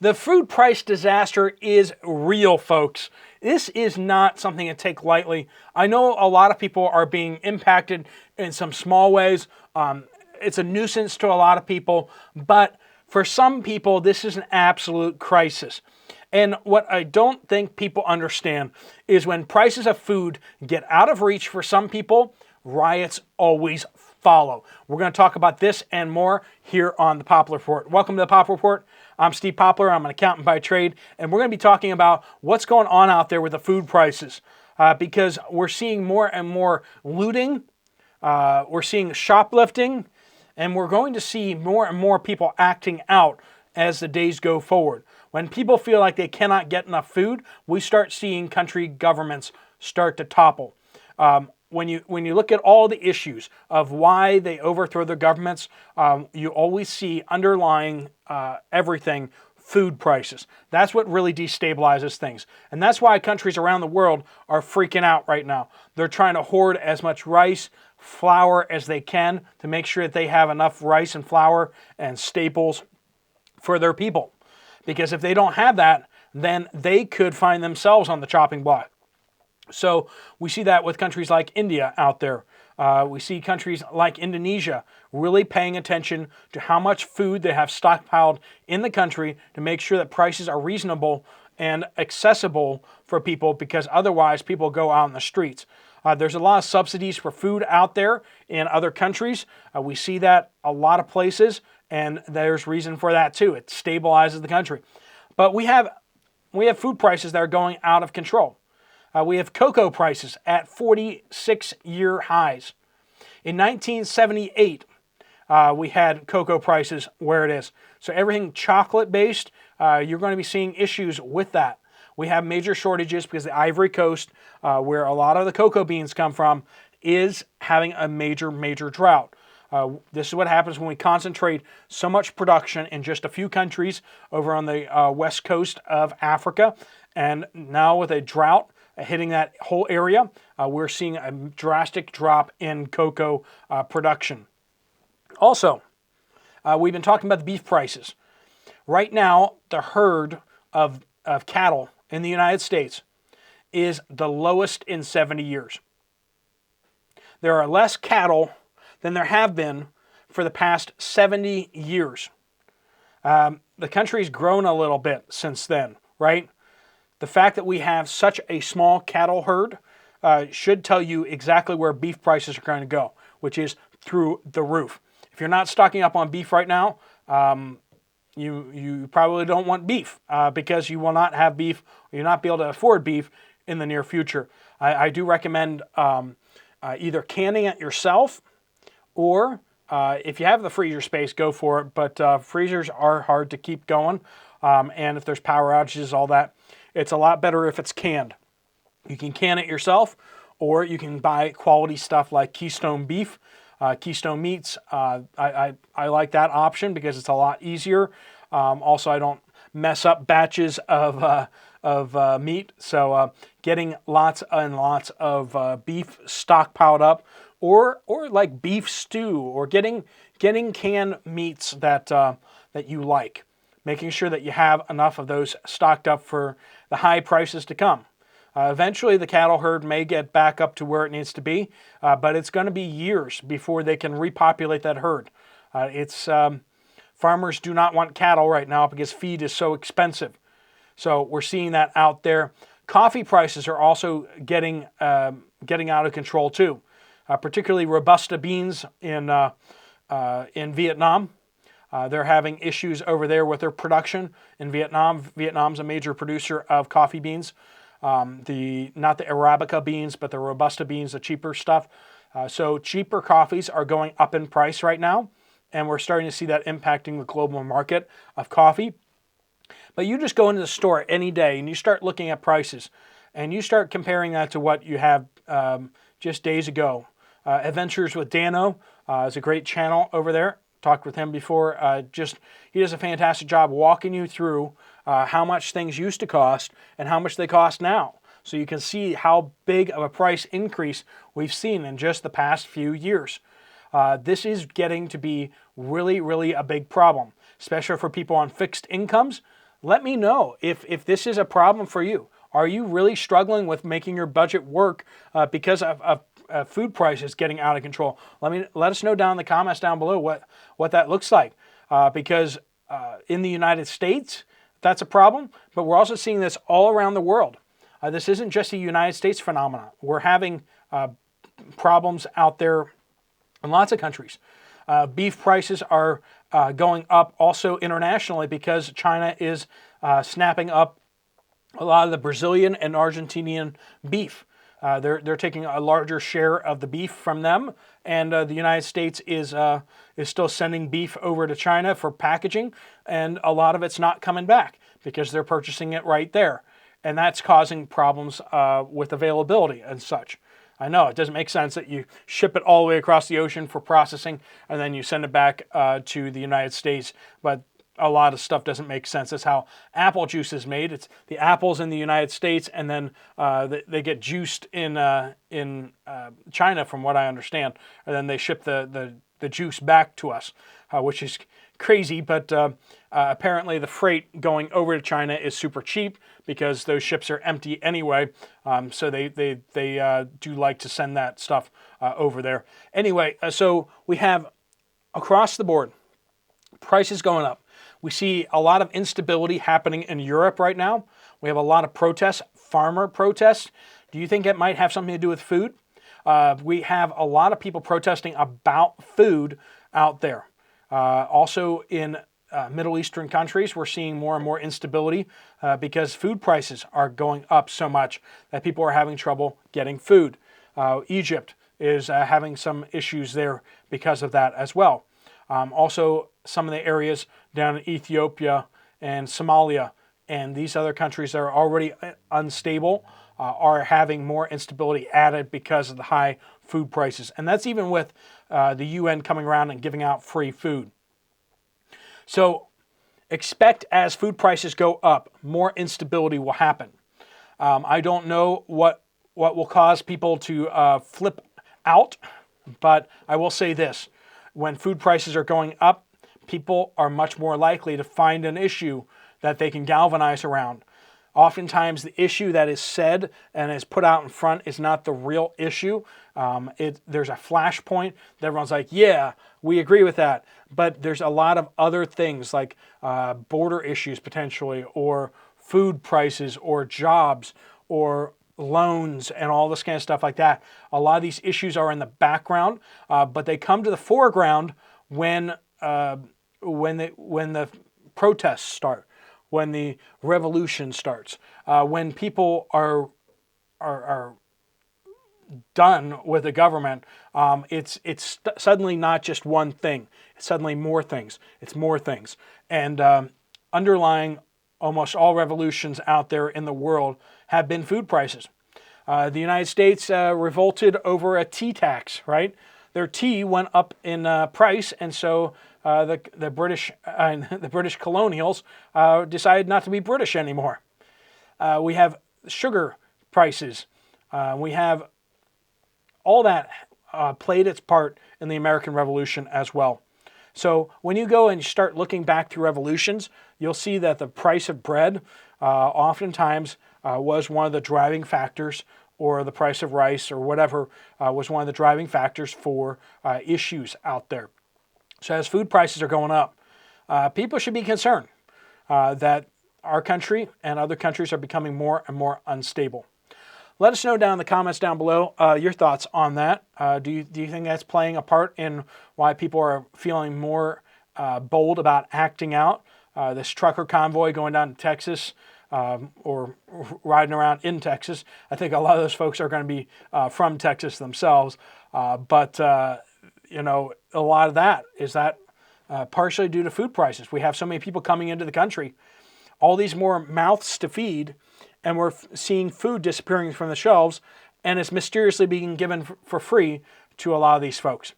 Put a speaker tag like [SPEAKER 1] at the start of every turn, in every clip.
[SPEAKER 1] The food price disaster is real, folks. This is not something to take lightly. I know a lot of people are being impacted in some small ways. It's a nuisance to a lot of people, but for some people, this is an absolute crisis. And what I don't think people understand is when prices of food get out of reach for some people, riots always follow. We're going to talk about this and more here on the Poplar Report. Welcome to the Poplar Report. I'm Steve Poplar. I'm an accountant by trade, and we're going to be talking about what's going on out there with the food prices because we're seeing more and more looting, we're seeing shoplifting, and we're going to see more and more people acting out as the days go forward. When people feel like they cannot get enough food, we start seeing country governments start to topple. When you look at all the issues of why they overthrow their governments, you always see underlying everything food prices. That's what really destabilizes things. And that's why countries around the world are freaking out right now. They're trying to hoard as much rice, flour as they can to make sure that they have enough rice and flour and staples for their people. Because if they don't have that, then they could find themselves on the chopping block. So we see that with countries like India out there. We see countries like Indonesia really paying attention to how much food they have stockpiled in the country to make sure that prices are reasonable and accessible for people, because otherwise people go out in the streets. There's a lot of subsidies for food out there in other countries. We see that a lot of places, and there's reason for that too. It stabilizes the country. But we have food prices that are going out of control. We have cocoa prices at 46-year highs. In 1978, we had cocoa prices where it is. So everything chocolate-based, you're going to be seeing issues with that. We have major shortages because the Ivory Coast, where a lot of the cocoa beans come from, is having a major, major drought. This is what happens when we concentrate so much production in just a few countries over on the west coast of Africa. And now with a drought hitting that whole area, we're seeing a drastic drop in cocoa production. Also, we've been talking about the beef prices. Right now, the herd of cattle in the United States is the lowest in 70 years. There are less cattle than there have been for the past 70 years. The country's grown a little bit since then, right? The fact that we have such a small cattle herd should tell you exactly where beef prices are going to go, which is through the roof. If you're not stocking up on beef right now, you probably don't want beef because you will not have beef, or you'll not be able to afford beef in the near future. I do recommend either canning it yourself, or if you have the freezer space, go for it. But freezers are hard to keep going, and if there's power outages, all that, it's a lot better if it's canned. You can can it yourself, or you can buy quality stuff like Keystone Beef, Keystone Meats. I like that option because it's a lot easier. Also, I don't mess up batches of meat, so getting lots and lots of beef stockpiled up, or like beef stew, or getting canned meats that you like. Making sure that you have enough of those stocked up for the high prices to come. Eventually, the cattle herd may get back up to where it needs to be, but it's going to be years before they can repopulate that herd. Farmers do not want cattle right now because feed is so expensive. So we're seeing that out there. Coffee prices are also getting out of control too, particularly Robusta beans in Vietnam. They're having issues over there with their production in Vietnam. Vietnam's a major producer of coffee beans. Not the Arabica beans, but the Robusta beans, the cheaper stuff. So cheaper coffees are going up in price right now, and we're starting to see that impacting the global market of coffee. But you just go into the store any day and you start looking at prices, and you start comparing that to what you have just days ago. Adventures with Dano is a great channel over there. Talked with him before. He does a fantastic job walking you through how much things used to cost and how much they cost now. So you can see how big of a price increase we've seen in just the past few years. This is getting to be really, really a big problem, especially for people on fixed incomes. Let me know if this is a problem for you. Are you really struggling with making your budget work because of food prices getting out of control? Let us know down in the comments down below what that looks like. Because in the United States, that's a problem, but we're also seeing this all around the world. This isn't just a United States phenomenon. We're having problems out there in lots of countries. Beef prices are going up also internationally because China is snapping up a lot of the Brazilian and Argentinian beef. They're taking a larger share of the beef from them, and the United States is still sending beef over to China for packaging, and a lot of it's not coming back because they're purchasing it right there, and that's causing problems with availability and such. I know it doesn't make sense that you ship it all the way across the ocean for processing and then you send it back to the United States, but a lot of stuff doesn't make sense. That's how apple juice is made. It's the apples in the United States, and then they get juiced in China, from what I understand, and then they ship the juice back to us, which is crazy. But apparently, the freight going over to China is super cheap because those ships are empty anyway. So they do like to send that stuff over there. Anyway, so we have across the board prices going up. We see a lot of instability happening in Europe right now. We have a lot of protests, farmer protests. Do you think it might have something to do with food? We have a lot of people protesting about food out there. Also in Middle Eastern countries, we're seeing more and more instability because food prices are going up so much that people are having trouble getting food. Egypt is having some issues there because of that as well. Also, some of the areas down in Ethiopia and Somalia and these other countries that are already unstable are having more instability added because of the high food prices. And that's even with the UN coming around and giving out free food. So expect as food prices go up, more instability will happen. I don't know what will cause people to flip out, but I will say this. When food prices are going up, people are much more likely to find an issue that they can galvanize around. Oftentimes, the issue that is said and is put out in front is not the real issue. There's a flashpoint that everyone's like, yeah, we agree with that. But there's a lot of other things like border issues potentially, or food prices, or jobs, or loans, and all this kind of stuff like that. A lot of these issues are in the background, but they come to the foreground when the protests start, when the revolution starts, when people are done with the government. It's suddenly not just one thing. It's suddenly more things. It's more things. And underlying almost all revolutions out there in the world have been food prices. The United States revolted over a tea tax, right? Their tea went up in price, and so the British colonials decided not to be British anymore. We have sugar prices. We have all that played its part in the American Revolution as well. So when you go and start looking back through revolutions, you'll see that the price of bread oftentimes was one of the driving factors, or the price of rice or whatever was one of the driving factors for issues out there. So as food prices are going up, people should be concerned that our country and other countries are becoming more and more unstable. Let us know down in the comments down below your thoughts on that. Do you think that's playing a part in why people are feeling more bold about acting out? This trucker convoy going down to Texas, or riding around in Texas. I think a lot of those folks are going to be from Texas themselves. But a lot of that is partially due to food prices. We have so many people coming into the country, all these more mouths to feed, and we're seeing food disappearing from the shelves, and it's mysteriously being given for free to a lot of these folks.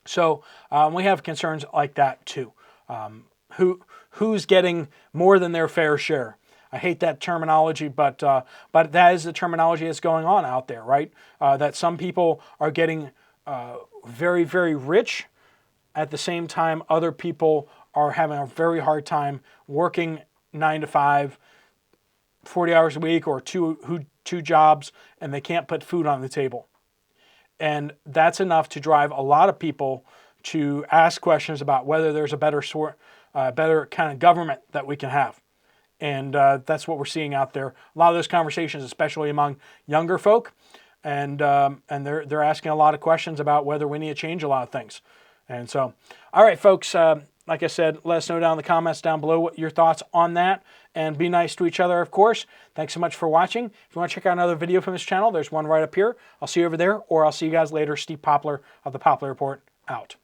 [SPEAKER 1] So we have concerns like that too. Who's getting more than their fair share? I hate that terminology, but that is the terminology that's going on out there, right? That some people are getting very, very rich. At the same time, other people are having a very hard time working 9 to 5, 40 hours a week, or two jobs, and they can't put food on the table. And that's enough to drive a lot of people to ask questions about whether there's a better kind of government that we can have. And that's what we're seeing out there. A lot of those conversations, especially among younger folk, and they're asking a lot of questions about whether we need to change a lot of things. And so, all right, folks, like I said, let us know down in the comments down below what your thoughts on that, and be nice to each other, of course. Thanks so much for watching. If you want to check out another video from this channel, there's one right up here. I'll see you over there, or I'll see you guys later. Steve Poplar of the Poplar Report, out.